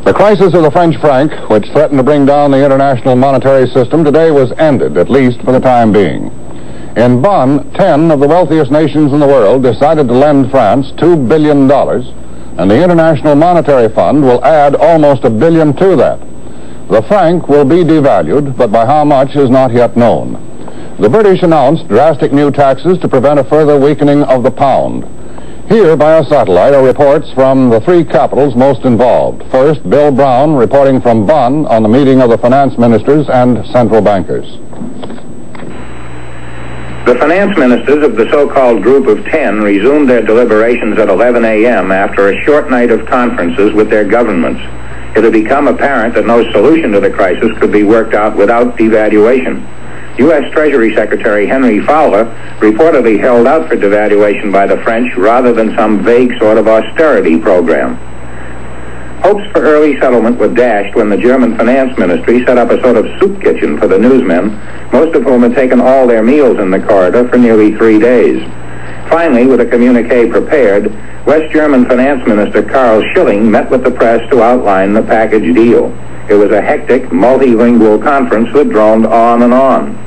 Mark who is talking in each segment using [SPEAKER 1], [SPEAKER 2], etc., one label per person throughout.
[SPEAKER 1] The crisis of the French franc, which threatened to bring down the international monetary system, today was ended, at least for the time being. In Bonn, 10 of the wealthiest nations in the world decided to lend France $2 billion, and the International Monetary Fund will add almost $1 billion to that. The franc will be devalued, but by how much is not yet known. The British announced drastic new taxes to prevent a further weakening of the pound. Here, by a satellite, are reports from the three capitals most involved. First, Bill Brown reporting from Bonn on the meeting of the finance ministers and central bankers.
[SPEAKER 2] The finance ministers of the so-called Group of 10 resumed their deliberations at 11 a.m. after a short night of conferences with their governments. It had become apparent that no solution to the crisis could be worked out without devaluation. U.S. Treasury Secretary Henry Fowler reportedly held out for devaluation by the French rather than some vague sort of austerity program. Hopes for early settlement were dashed when the German finance ministry set up a sort of soup kitchen for the newsmen, most of whom had taken all their meals in the corridor for nearly 3 days. Finally, with a communique prepared, West German Finance Minister Karl Schilling met with the press to outline the package deal. It was a hectic, multilingual conference that droned on and on.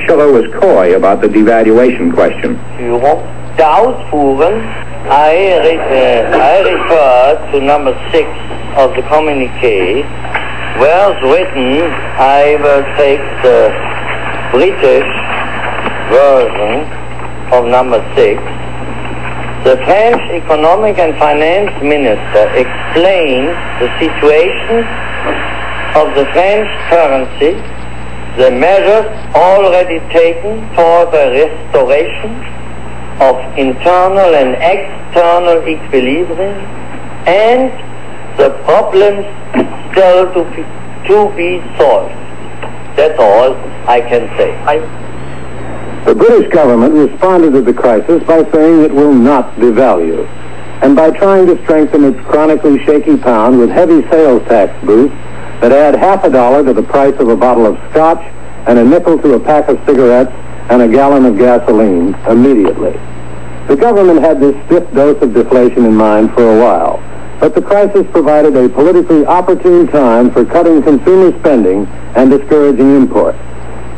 [SPEAKER 2] Schiller was coy about the devaluation question.
[SPEAKER 3] Der Ausfuhren, I refer to number 6 of the communique, where it's written, I will take the British version of number 6. The French economic and finance minister explained the situation of the French currency, the measures already taken for the restoration of internal and external equilibrium, and the problems still to be solved. That's all I can say.
[SPEAKER 4] The British government responded to the crisis by saying it will not devalue, and by trying to strengthen its chronically shaky pound with heavy sales tax boosts that add $0.50 to the price of a bottle of scotch and a nickel to a pack of cigarettes and a gallon of gasoline immediately. The government had this stiff dose of deflation in mind for a while, but the crisis provided a politically opportune time for cutting consumer spending and discouraging imports.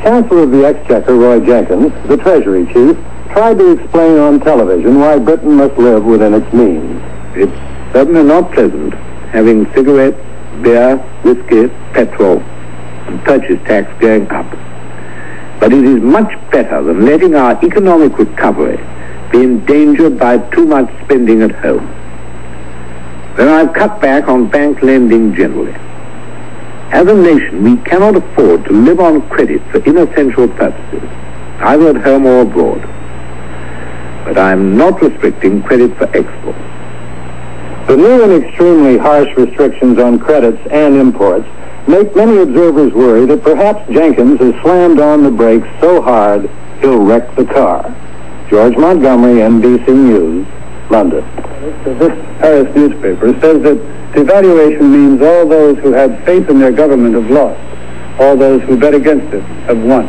[SPEAKER 4] Chancellor of the Exchequer, Roy Jenkins, the Treasury Chief, tried to explain on television why Britain must live within its means.
[SPEAKER 5] It's certainly not pleasant having cigarettes, beer, whiskey, petrol, and purchase tax going up. But it is much better than letting our economic recovery be endangered by too much spending at home. Then I've cut back on bank lending generally. As a nation, we cannot afford to live on credit for inessential purposes, either at home or abroad. But I'm not restricting credit for export.
[SPEAKER 4] The new and extremely harsh restrictions on credits and imports make many observers worry that perhaps Jenkins has slammed on the brakes so hard he'll wreck the car. George Montgomery, NBC News, London.
[SPEAKER 6] This Paris newspaper says that devaluation means all those who had faith in their government have lost. All those who bet against it have won.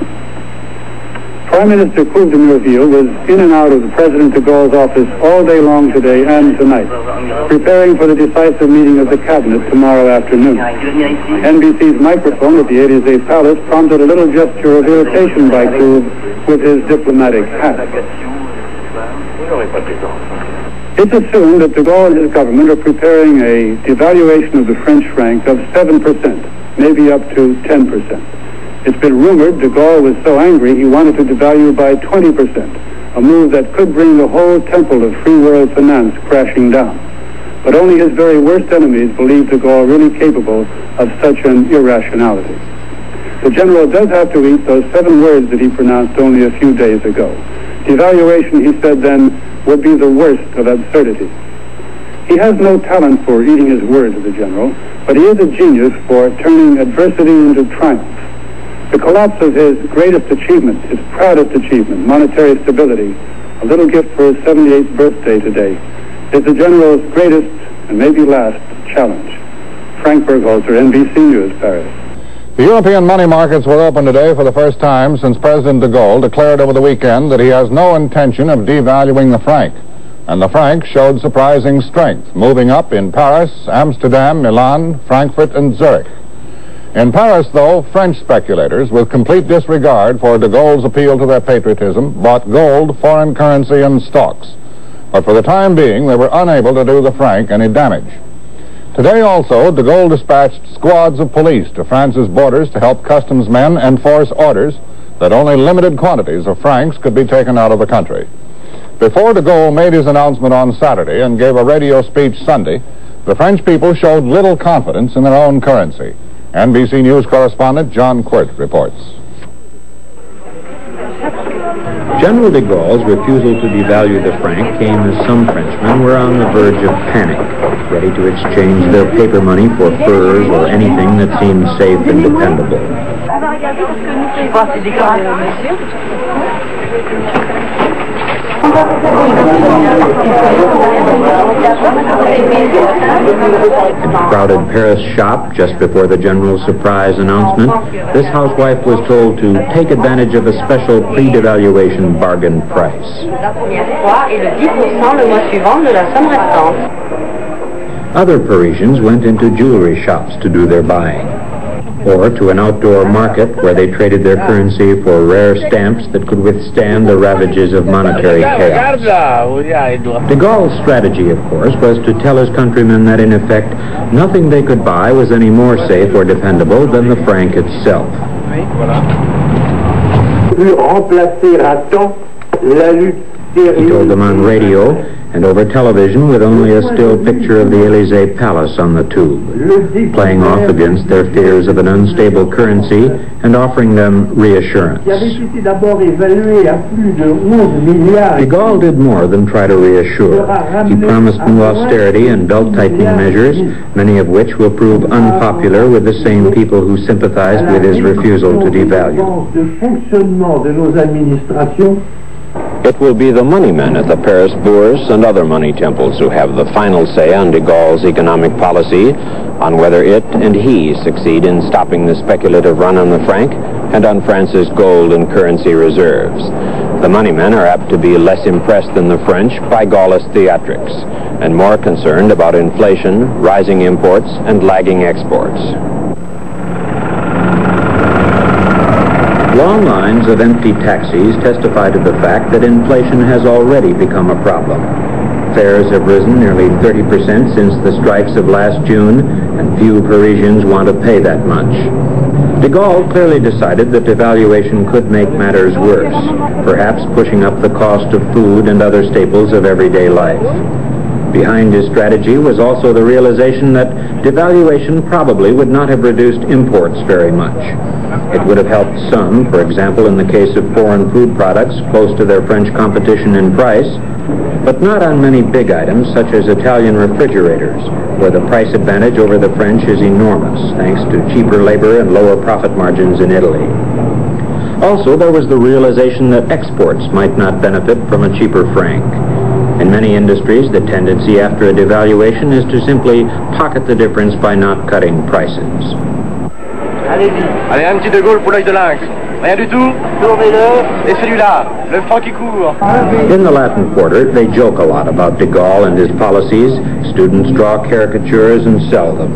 [SPEAKER 6] Prime Minister Koudeniovic was in and out of the President DeGaulle's office all day long today and tonight, preparing for the decisive meeting of the Cabinet tomorrow afternoon. NBC's microphone at the Élysée Palace prompted a little gesture of irritation by Kouv with his diplomatic hat. It's assumed that de Gaulle and his government are preparing a devaluation of the French franc of 7%, maybe up to 10%. It's been rumored de Gaulle was so angry he wanted to devalue by 20%, a move that could bring the whole temple of free world finance crashing down. But only his very worst enemies believe de Gaulle really capable of such an irrationality. The general does have to eat those 7 words that he pronounced only a few days ago. Devaluation, he said then, would be the worst of absurdity. He has no talent for eating his words, the general, but he is a genius for turning adversity into triumph. The collapse of his greatest achievement, his proudest achievement, monetary stability, a little gift for his 78th birthday today, is the general's greatest and maybe last challenge. Frank Bergholzer, NBC News, Paris.
[SPEAKER 1] The European money markets were open today for the first time since President DeGaulle declared over the weekend that he has no intention of devaluing the franc. and the franc showed surprising strength, moving up in Paris, Amsterdam, Milan, Frankfurt, and Zurich. In Paris, though, French speculators, with complete disregard for de Gaulle's appeal to their patriotism, bought gold, foreign currency, and stocks. But for the time being, they were unable to do the franc any damage. Today also, de Gaulle dispatched squads of police to France's borders to help customs men enforce orders that only limited quantities of francs could be taken out of the country. Before de Gaulle made his announcement on Saturday and gave a radio speech Sunday, the French people showed little confidence in their own currency. NBC News correspondent John Quirt reports.
[SPEAKER 7] General de Gaulle's refusal to devalue the franc came as some Frenchmen were on the verge of panic, ready to exchange their paper money for furs or anything that seemed safe and dependable. In a crowded Paris shop just before the general's surprise announcement, this housewife was told to take advantage of a special pre-devaluation bargain price. Other Parisians went into jewelry shops to do their buying, or to an outdoor market where they traded their currency for rare stamps that could withstand the ravages of monetary chaos. De Gaulle's strategy, of course, was to tell his countrymen that, in effect, nothing they could buy was any more safe or dependable than the franc itself. He told them on radio and over television with only a still picture of the Élysée Palace on the tube, playing off against their fears of an unstable currency and offering them reassurance. De Gaulle did more than try to reassure. He promised new austerity and belt-tightening measures, many of which will prove unpopular with the same people who sympathized with his refusal to devalue.
[SPEAKER 8] It will be the money men at the Paris Bourse and other money temples who have the final say on de Gaulle's economic policy, on whether it and he succeed in stopping the speculative run on the franc and on France's gold and currency reserves. The money men are apt to be less impressed than the French by Gaullist theatrics, and more concerned about inflation, rising imports, and lagging exports. Long lines of empty taxis testify to the fact that inflation has already become a problem. Fares have risen nearly 30% since the strikes of last June, and few Parisians want to pay that much. De Gaulle clearly decided that devaluation could make matters worse, perhaps pushing up the cost of food and other staples of everyday life. Behind his strategy was also the realization that devaluation probably would not have reduced imports very much. It would have helped some, for example in the case of foreign food products close to their French competition in price, but not on many big items such as Italian refrigerators, where the price advantage over the French is enormous thanks to cheaper labor and lower profit margins in Italy. Also, there was the realization that exports might not benefit from a cheaper franc. In many industries, the tendency after a devaluation is to simply pocket the difference by not cutting prices.
[SPEAKER 9] Allez, un petit de Gaulle pour l'œil de lynx. Rien du tout. Et celui-là, le franc qui court.
[SPEAKER 7] In the Latin Quarter, they joke a lot about de Gaulle and his policies. Students draw caricatures and sell them.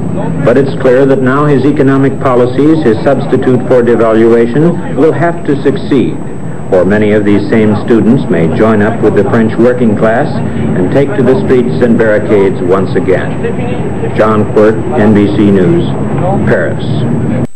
[SPEAKER 7] But it's clear that now his economic policies, his substitute for devaluation, will have to succeed. Or many of these same students may join up with the French working class and take to the streets and barricades once again. John Quirt, NBC News, Paris.